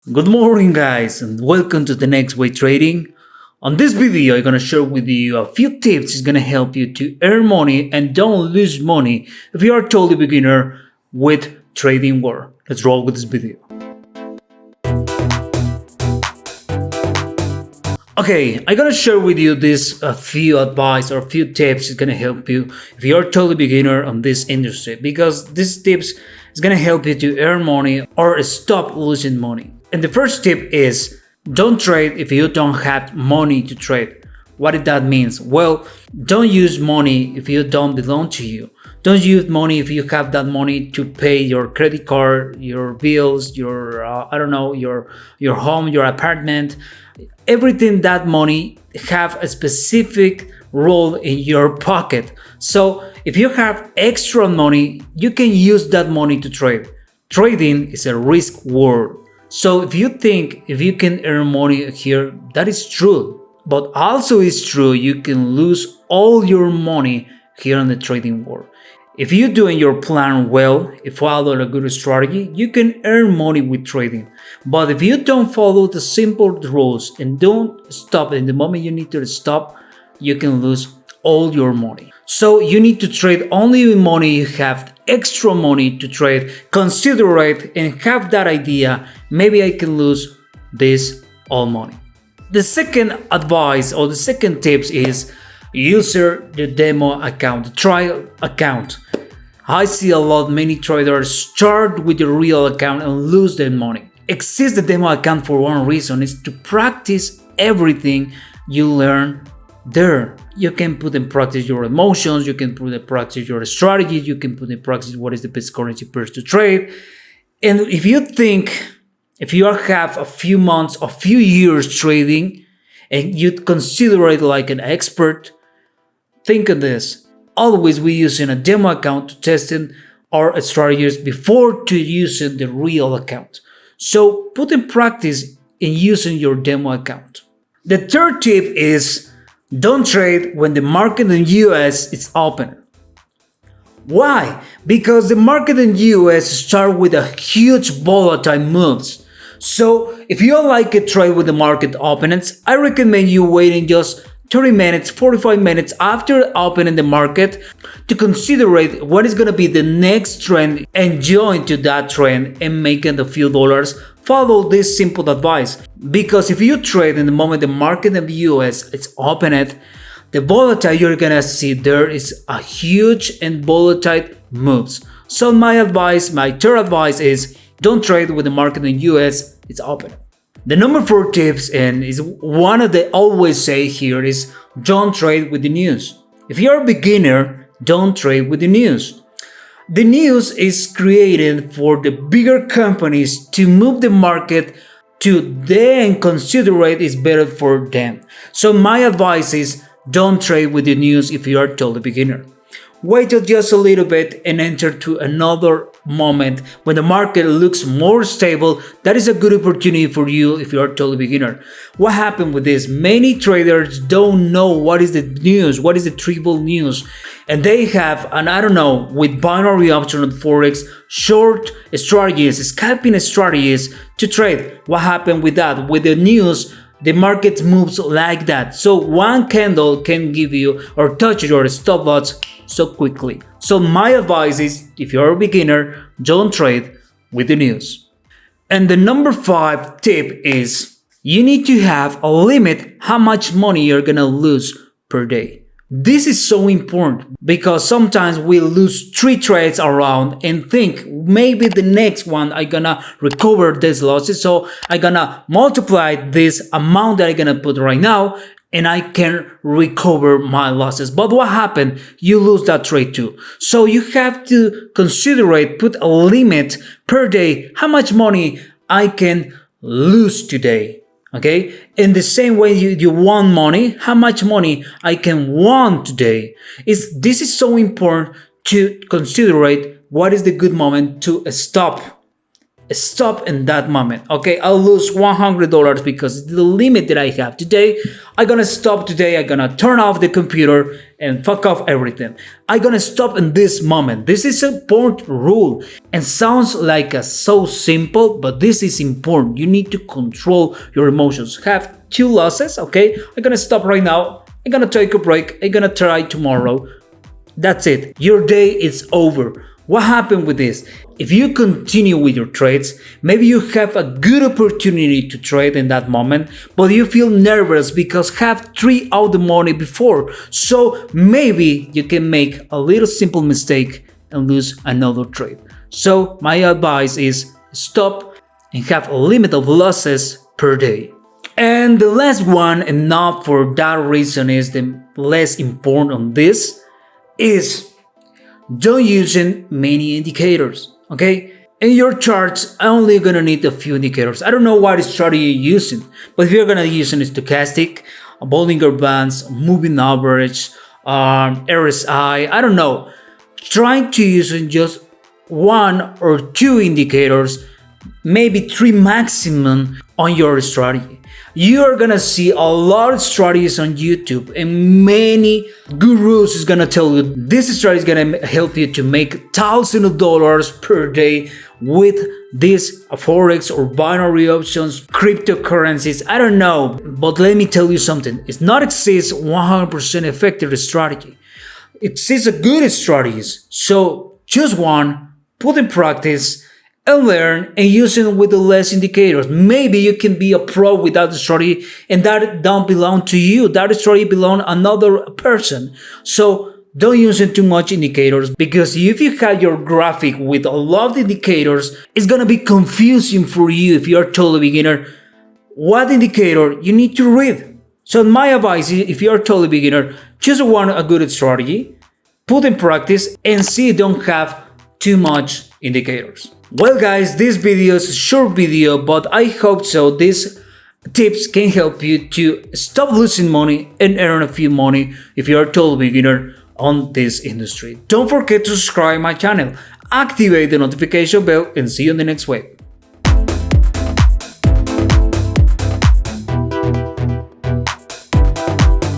Good morning, guys, and welcome to the Next Way Trading. On this video, I'm gonna share with you a few tips that's gonna help you to earn money and don't lose money if you are totally beginner with trading war. Let's roll with this video. Okay, I'm gonna share with you this few advice or few tips that's gonna help you if you're totally beginner on this industry because these tips is gonna help you to earn money or stop losing money. And the first tip is don't trade if you don't have money to trade. What did that means? Well, don't use money if you don't belong to you. Don't use money if you have that money to pay your credit card, your bills, your I don't know, your home, your apartment. Everything that money have a specific role in your pocket. So if you have extra money, you can use that money to trade. Trading is a risk world. So if you can earn money here, that is true. But also it's true you can lose all your money here in the trading world. If you're doing your plan well, if follow a good strategy, you can earn money with trading. But if you don't follow the simple rules and don't stop in the moment you need to stop, you can lose all your money. So you need to trade only with money you have extra money to trade. Consider it and have that idea. Maybe I can lose this all money. The second advice or the second tips is use the demo account, the trial account. I see a lot many traders start with the real account and lose their money. Exist the demo account for one reason is to practice everything you learn there. You can put in practice your emotions, you can put in practice your strategies, you can put in practice what is the best currency pairs to trade. And if you have a few months, a few years trading, and you consider it like an expert, think of this. Always we using a demo account to testing our strategies before to using the real account. So put in practice in using your demo account. The third tip is don't trade when the market in US is open. Why? Because the market in US start with a huge volatile moves. So if you like a trade with the market openings, I recommend you waiting just 30 minutes, 45 minutes after opening the market to consider what is going to be the next trend and join to that trend and making a few dollars. Follow this simple advice because if you trade in the moment the market in the US is opened, the volatile you're gonna see there is a huge and volatile moves. So my third advice is don't trade with the market in the US it's open. The number 4 tips and is one of the always say here is don't trade with the news. If you're a beginner, don't trade with the news. The news is created for the bigger companies to move the market to then consider it is better for them. So my advice is don't trade with the news if you are totally beginner. Wait just a little bit and enter to another moment when the market looks more stable. That is a good opportunity for you if you are totally beginner. What happened with this? Many traders don't know what is the news, what is the triple news, and they have, and I don't know, with binary option on Forex, short strategies, scalping strategies to trade. What happened with that? With the news, the market moves like that. So one candle can give you or touch your stop loss so quickly. So my advice is if you're a beginner, don't trade with the news. And the number 5 tip is you need to have a limit how much money you're gonna lose per day. This is so important because sometimes we lose 3 trades around and think maybe the next one I gonna recover these losses. So I gonna multiply this amount that I gonna put right now and I can recover my losses. But what happened? You lose that trade too. So you have to consider it, put a limit per day, how much money I can lose today. Okay, in the same way you want money, how much money I can want today. This is so important to consider what is the good moment to stop stop in that moment. Okay, I'll lose $100 because it's the limit that I have today. I'm gonna stop today. I'm gonna turn off the computer and fuck off everything. I'm gonna stop in this moment. This is an important rule and sounds like so simple, but this is important. You need to control your emotions. Have 2 losses. Okay, I'm gonna stop right now. I'm gonna take a break. I'm gonna try tomorrow. That's it. Your day is over. What happened with this? If you continue with your trades, maybe you have a good opportunity to trade in that moment, but you feel nervous because have 3 out the money before. So maybe you can make a little simple mistake and lose another trade. So my advice is stop and have a limit of losses per day. And the last one, and not for that reason is the less important on this, is don't use many indicators, okay? In your charts, I'm only gonna need a few indicators. I don't know what strategy you're using, but if you're gonna use a stochastic, a Bollinger Bands, moving average, RSI, I don't know. Trying to use just 1 or 2 indicators, maybe 3 maximum on your strategy. You are gonna see a lot of strategies on YouTube, and many gurus is gonna tell you this strategy is gonna help you to make thousands of dollars per day with this forex or binary options, cryptocurrencies. I don't know, but let me tell you something. It's not exist 100% effective strategy. It exists a good strategies. So choose one, put in practice, and learn and use it with the less indicators. Maybe you can be a pro without the strategy and that don't belong to you. That strategy belong another person. So don't use it too much indicators, because if you have your graphic with a lot of indicators, it's gonna be confusing for you if you're a total beginner. What indicator you need to read? So my advice is, if you're a total beginner, choose a good strategy, put in practice, and see don't have too much indicators. Well guys, this video is a short video, but I hope so these tips can help you to stop losing money and earn a few money if you're a total beginner on this industry. Don't forget to subscribe my channel, activate the notification bell, and see you in the next way.